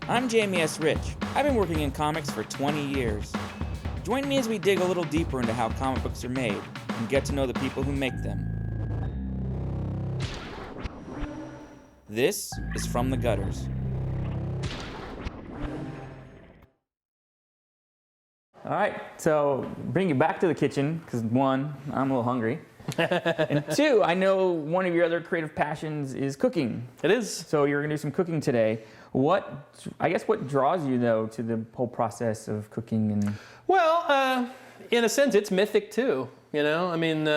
I'm Jamie S. Rich. I've been working in comics for 20 years. Join me as we dig a little deeper into how comic books are made and get to know the people who make them. This is From the Gutters. All right, so bring you back to the kitchen, because one, I'm a little hungry. And two, I know one of your other creative passions is cooking. It is. So you're gonna do some cooking today. What draws you though to the whole process of cooking? And Well, in a sense, it's mythic too. You know, I mean,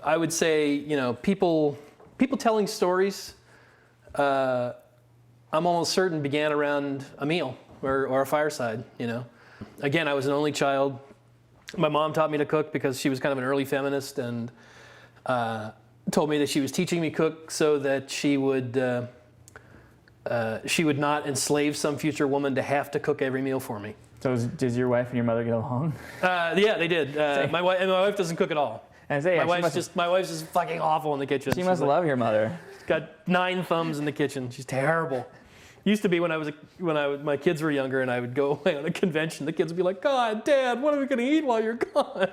I would say, people telling stories. I'm almost certain began around a meal or a fireside. Again, I was an only child. My mom taught me to cook because she was kind of an early feminist and told me that she was teaching me cook so that she would not enslave some future woman to have to cook every meal for me. so does your wife and your mother get along? Yeah, they did. My wife doesn't cook at all. My wife's just fucking awful in the kitchen. She must love your mother. She's got 9 thumbs in the kitchen. She's terrible. Used to be when my kids were younger and I would go away on a convention, the kids would be like, "God, Dad, what are we going to eat while you're gone?"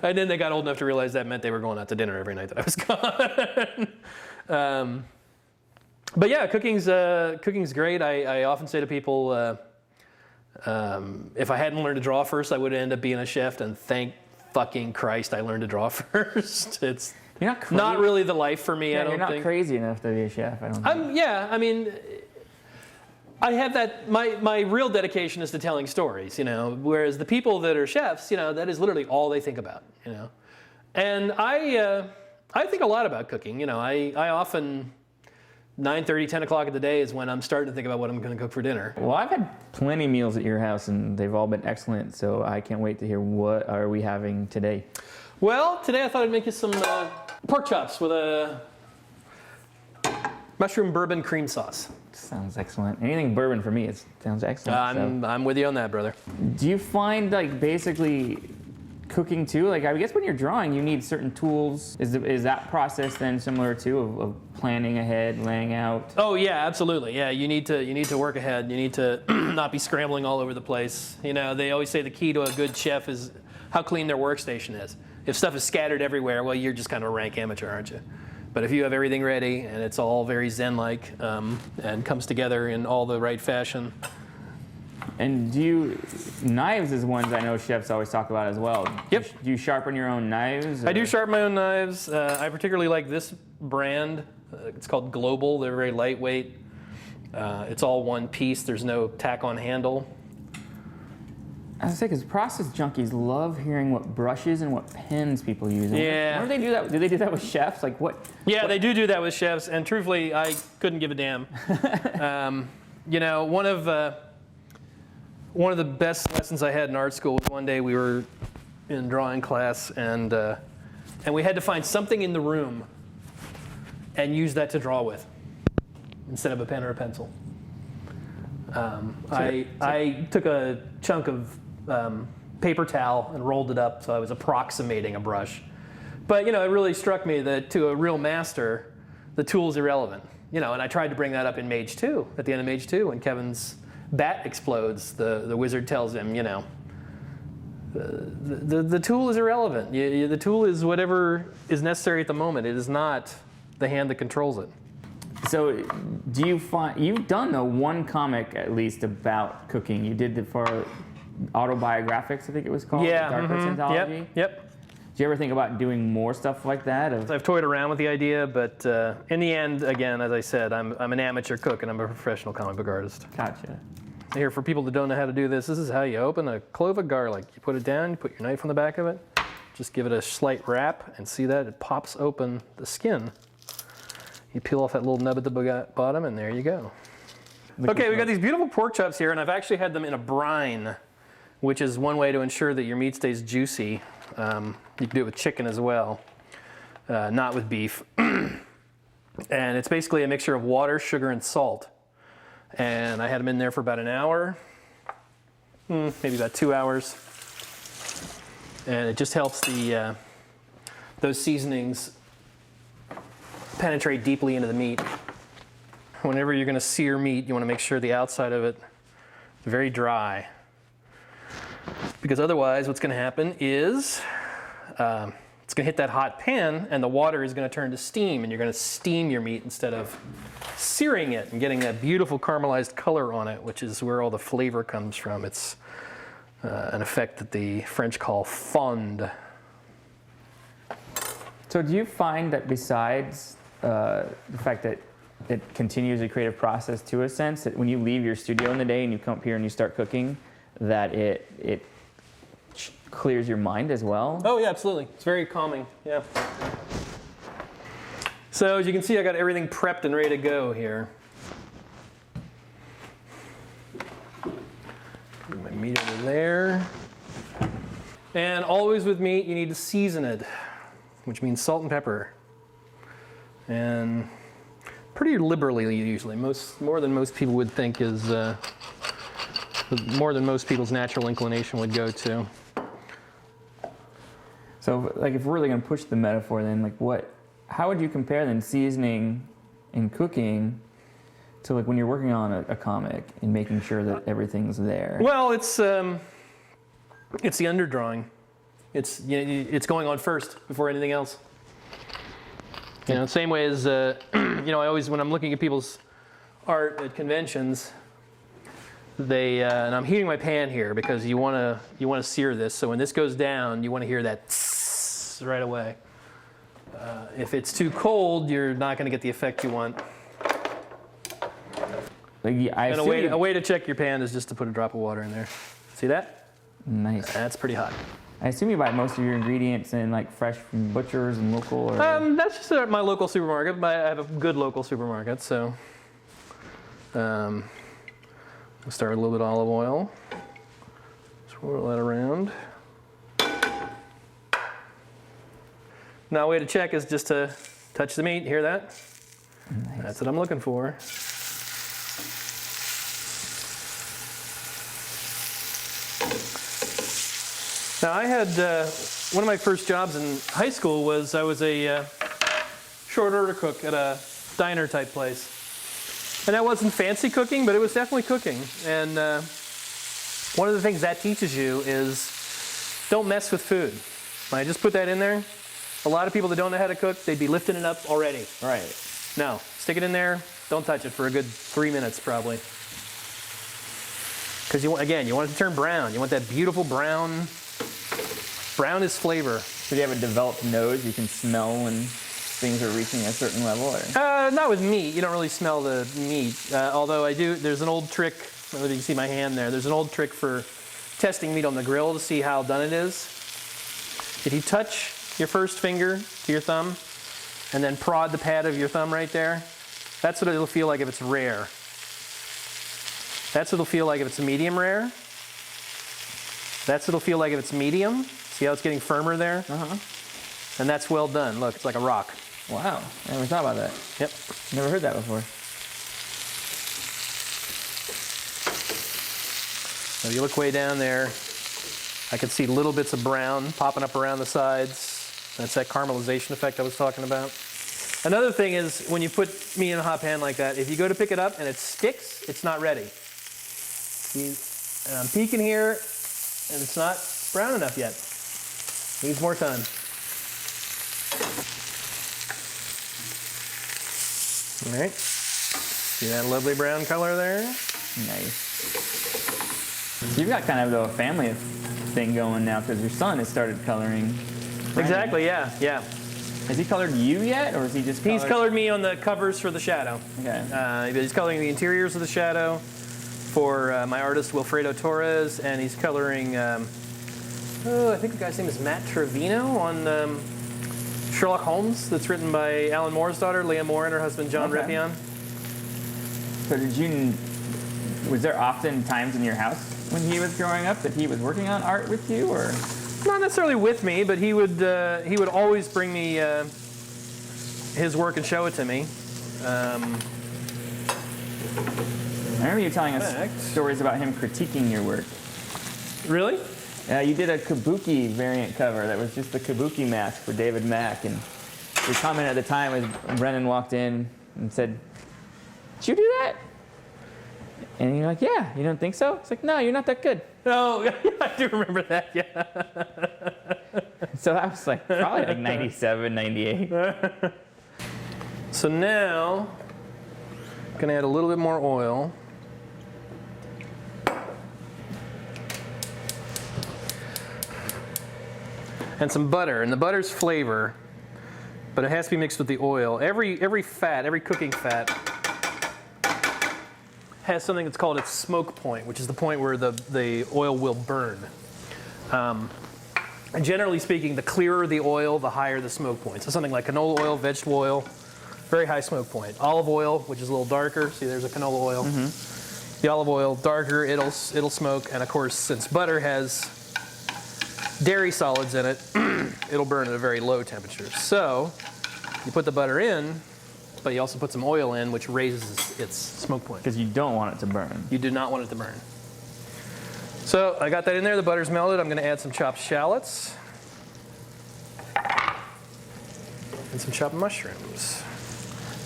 And then they got old enough to realize that meant they were going out to dinner every night that I was gone. But yeah, cooking's great. I often say to people, if I hadn't learned to draw first, I would end up being a chef, and thank fucking Christ I learned to draw first. It's You're not crazy. not really the life for me, Yeah, I don't you're not think. crazy enough to be a chef, I don't think. Yeah, I mean, I have that, my real dedication is to telling stories, whereas the people that are chefs, that is literally all they think about, And I think a lot about cooking, I often, 9:30, 10 o'clock of the day is when I'm starting to think about what I'm going to cook for dinner. Well, I've had plenty of meals at your house, and they've all been excellent, so I can't wait to hear what are we having today. Well, today I thought I'd make you some pork chops with a mushroom bourbon cream sauce. Sounds excellent. Anything bourbon for me, it sounds excellent. I'm with you on that, brother. Do you find, basically cooking too, I guess when you're drawing, you need certain tools. Is that process then similar too, of planning ahead, laying out? Oh yeah, absolutely. Yeah, you need to work ahead. You need to not be scrambling all over the place. They always say the key to a good chef is how clean their workstation is. If stuff is scattered everywhere, well, you're just kind of a rank amateur, aren't you? But if you have everything ready and it's all very Zen-like and comes together in all the right fashion. And knives is ones I know chefs always talk about as well. Yep. Do you sharpen your own knives? I do sharpen my own knives. I particularly like this brand. It's called Global. They're very lightweight. It's all one piece. There's no tack-on handle. I was saying, because process junkies love hearing what brushes and what pens people use. Yeah. When do they do that? Do they do that with chefs? Yeah, they do that with chefs, and truthfully, I couldn't give a damn. One of the best lessons I had in art school was one day we were in drawing class, and we had to find something in the room and use that to draw with instead of a pen or a pencil. I took a chunk of paper towel and rolled it up so I was approximating a brush. But it really struck me that to a real master, the tool is irrelevant. And I tried to bring that up in Mage 2, at the end of Mage 2, when Kevin's bat explodes, the wizard tells him, the tool is irrelevant. The tool is whatever is necessary at the moment. It is not the hand that controls it. So do you find, you've done one comic at least about cooking. You did it for Autobiographics, I think it was called. Yeah. Dark Arts Anthology. Yep. Do you ever think about doing more stuff like that? I've toyed around with the idea, but in the end, again, as I said, I'm an amateur cook and I'm a professional comic book artist. Gotcha. Here, for people that don't know how to do this is how you open a clove of garlic. You put it down, you put your knife on the back of it, just give it a slight wrap, and see that? It pops open the skin. You peel off that little nub at the bottom, and there you go. Okay, we got these beautiful pork chops here, and I've actually had them in a brine, which is one way to ensure that your meat stays juicy. You can do it with chicken as well, not with beef. And it's basically a mixture of water, sugar, and salt. And I had them in there for about an hour, maybe about 2 hours. And it just helps those seasonings penetrate deeply into the meat. Whenever you're going to sear meat, you want to make sure the outside of it is very dry. Because otherwise what's going to happen is it's going to hit that hot pan and the water is going to turn to steam, and you're going to steam your meat instead of searing it and getting that beautiful caramelized color on it, which is where all the flavor comes from. It's an effect that the French call fond. So do you find that besides the fact that it continues a creative process to a sense, that when you leave your studio in the day and you come up here and you start cooking, that it clears your mind as well? Oh yeah, absolutely. It's very calming, yeah. So as you can see, I got everything prepped and ready to go here. Put my meat over there. And always with meat, you need to season it, which means salt and pepper. And pretty liberally usually, more than most people would think is, more than most people's natural inclination would go to. So like if we're really gonna push the metaphor, then like how would you compare then seasoning and cooking to like when you're working on a comic and making sure that everything's there? Well, it's the underdrawing. It's going on first before anything else. You know, same way as I always, when I'm looking at people's art at conventions, and I'm heating my pan here because you want to sear this. So when this goes down, you want to hear that tss right away. If it's too cold, you're not going to get the effect you want. And a way to check your pan is just to put a drop of water in there. See that? Nice. That's pretty hot. I assume you buy most of your ingredients in like fresh from butchers and local, or? That's just at my local supermarket. I have a good local supermarket, so we'll start with a little bit of olive oil. Swirl that around. Now, a way to check is just to touch the meat. Hear that? Nice. That's what I'm looking for. Now, I had one of my first jobs in high school was I was a short order cook at a diner type place. And that wasn't fancy cooking, but it was definitely cooking. And one of the things that teaches you is don't mess with food. When I just put that in there, a lot of people that don't know how to cook, they'd be lifting it up already. Right. No, stick it in there, don't touch it for a good 3 minutes probably. Because you want it to turn brown. You want that beautiful brown. Brown is flavor. So do you have a developed nose? You can smell when things are reaching a certain level? Or? Not with meat. You don't really smell the meat. Although I do. There's an old trick. I don't know if you can see my hand there. There's an old trick for testing meat on the grill to see how done it is. If you touch your first finger to your thumb and then prod the pad of your thumb right there, that's what it'll feel like if it's rare. That's what it'll feel like if it's medium rare. That's what it'll feel like if it's medium. See how it's getting firmer there? Uh-huh. And that's well done. Look, it's like a rock. Wow, I never thought about that. Yep. Never heard that before. So if you look way down there, I can see little bits of brown popping up around the sides. That's that caramelization effect I was talking about. Another thing is when you put meat in a hot pan like that, if you go to pick it up and it sticks, it's not ready. See, and I'm peeking here, and it's not brown enough yet. Needs more time. All right. See that lovely brown color there? Nice. So you've got kind of a family thing going now because your son has started coloring. Exactly, yeah. Has he colored you yet, or is he just He's colored me on the covers for the shadow. Okay. He's coloring the interiors of the shadow for my artist Wilfredo Torres, and he's coloring, I think the guy's name is Matt Trevino on Sherlock Holmes, that's written by Alan Moore's daughter, Leah Moore, and her husband, John Reppion. So was there often times in your house when he was growing up that he was working on art with you, or? Not necessarily with me, but he would always bring me his work and show it to me. I remember you telling us stories about him critiquing your work. Really? You did a kabuki variant cover that was just the kabuki mask for David Mack, and your comment at the time was Brennan walked in and said, "Did you do that?" And you're like, "Yeah, you don't think so?" It's like, "No, you're not that good." Oh, I do remember that, yeah. So that was like probably like 97, 98. So now, I'm gonna add a little bit more oil. And some butter, and the butter's flavor, but it has to be mixed with the oil. Every fat, every cooking fat has something that's called its smoke point, which is the point where the oil will burn. And generally speaking, the clearer the oil, the higher the smoke point. So something like canola oil, vegetable oil, very high smoke point. Olive oil, which is a little darker. See, there's a canola oil. Mm-hmm. The olive oil, darker, it'll smoke. And of course, since butter has dairy solids in it, it'll burn at a very low temperature. So you put the butter in, but you also put some oil in, which raises its smoke point. Because you don't want it to burn. You do not want it to burn. So I got that in there, the butter's melted. I'm going to add some chopped shallots and some chopped mushrooms.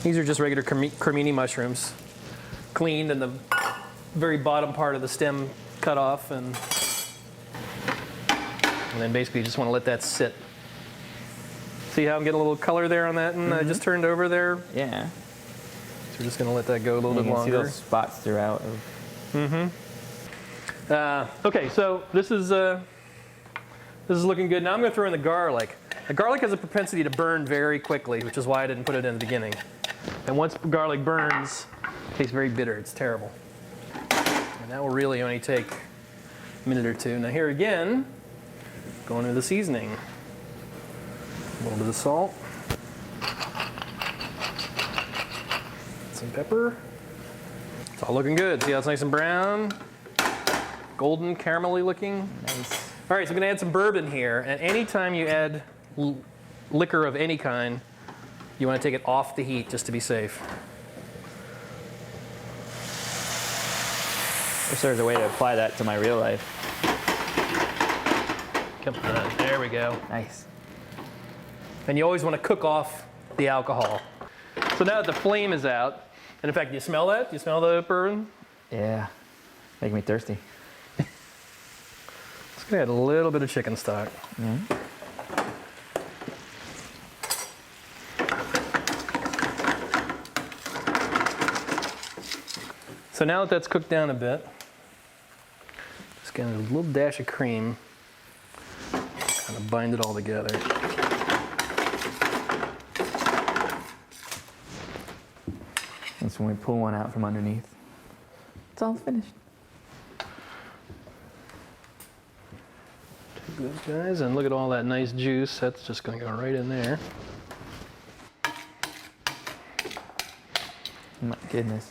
These are just regular cremini mushrooms, cleaned and the very bottom part of the stem cut off, and then basically you just want to let that sit. See how I'm getting a little color there on that, and I just turned over there? Yeah. So we're just going to let that go a little bit You can longer. see those spots throughout. Okay, so this is looking good. Now I'm going to throw in the garlic. The garlic has a propensity to burn very quickly, which is why I didn't put it in the beginning. And once garlic burns, it tastes very bitter. It's terrible. And that will really only take a minute or two. Now here again, going into the seasoning. A little bit of salt. Some pepper. It's all looking good. See how it's nice and brown? Golden, caramelly looking. Nice. All right, so I'm going to add some bourbon here. And anytime you add liquor of any kind, you want to take it off the heat just to be safe. Wish there was a way to apply that to my real life. Come on, there we go. Nice. And you always want to cook off the alcohol. So now that the flame is out, and in fact, do you smell that? Do you smell the bourbon? Yeah. Making me thirsty. Just going to add a little bit of chicken stock. Mm-hmm. So now that that's cooked down a bit, just get a little dash of cream, kind of bind it all together. That's when we pull one out from underneath. It's all finished. Take those guys, and look at all that nice juice. That's just going to go right in there. My goodness.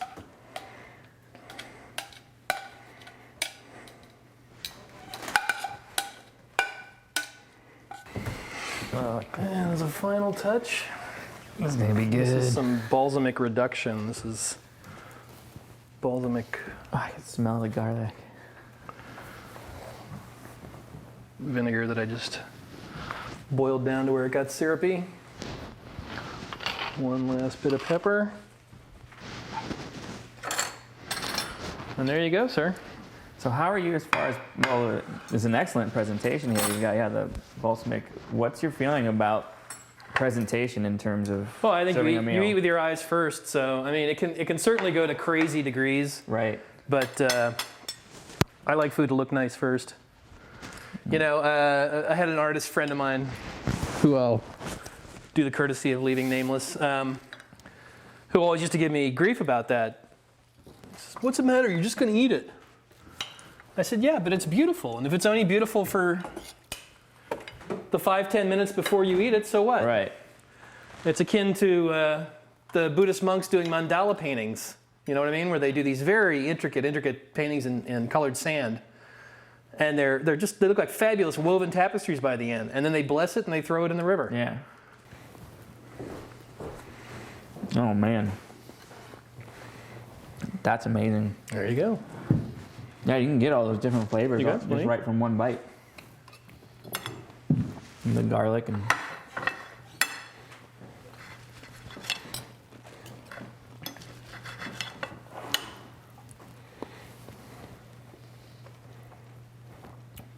And as a final touch, This is gonna be good. this is some balsamic reduction. This is balsamic Oh, I can smell the garlic. vinegar that I just boiled down to where it got syrupy. One last bit of pepper. And there you go, sir. So how are you as far as, well, it's an excellent presentation here. You've got, the balsamic. What's your feeling about presentation in terms of Well, I think serving you a eat, meal? you eat with your eyes first. So, I mean, it can certainly go to crazy degrees. Right. But I like food to look nice first. You know, I had an artist friend of mine who I'll do the courtesy of leaving nameless, who always used to give me grief about that. He says, "What's the matter? You're just going to eat it." I said, "Yeah, but it's beautiful. And if it's only beautiful for the 5-10 minutes before you eat it, so what?" Right. It's akin to the Buddhist monks doing mandala paintings. You know what I mean? Where they do these very intricate paintings in colored sand. And they look like fabulous woven tapestries by the end. And then they bless it and they throw it in the river. Yeah. Oh, man. That's amazing. There you go. Yeah, you can get all those different flavors You got just plenty? right from one bite. And the garlic and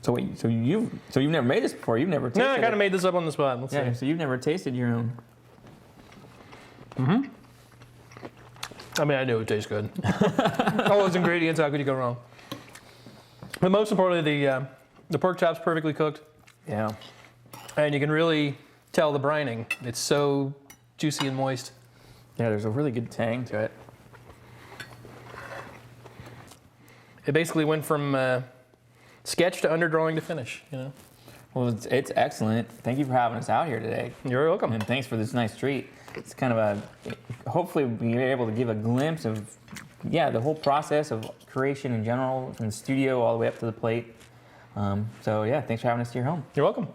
So wait, so you've never made this before? You've never tasted No, I kind it. of made this up on the spot. Let's Yeah, see. so you've never tasted your own. I mean, I knew it would taste good. All those ingredients, how could you go wrong? But most importantly, the pork chop's perfectly cooked, Yeah. and you can really tell the brining. It's so juicy and moist. Yeah, there's a really good tang to it. It basically went from sketch to underdrawing to finish, you know? Well, it's excellent. Thank you for having us out here today. You're welcome. And thanks for this nice treat. It's kind of hopefully we're able to give a glimpse of, the whole process of creation in general, from the studio all the way up to the plate. So yeah, thanks for having us to your home. You're welcome.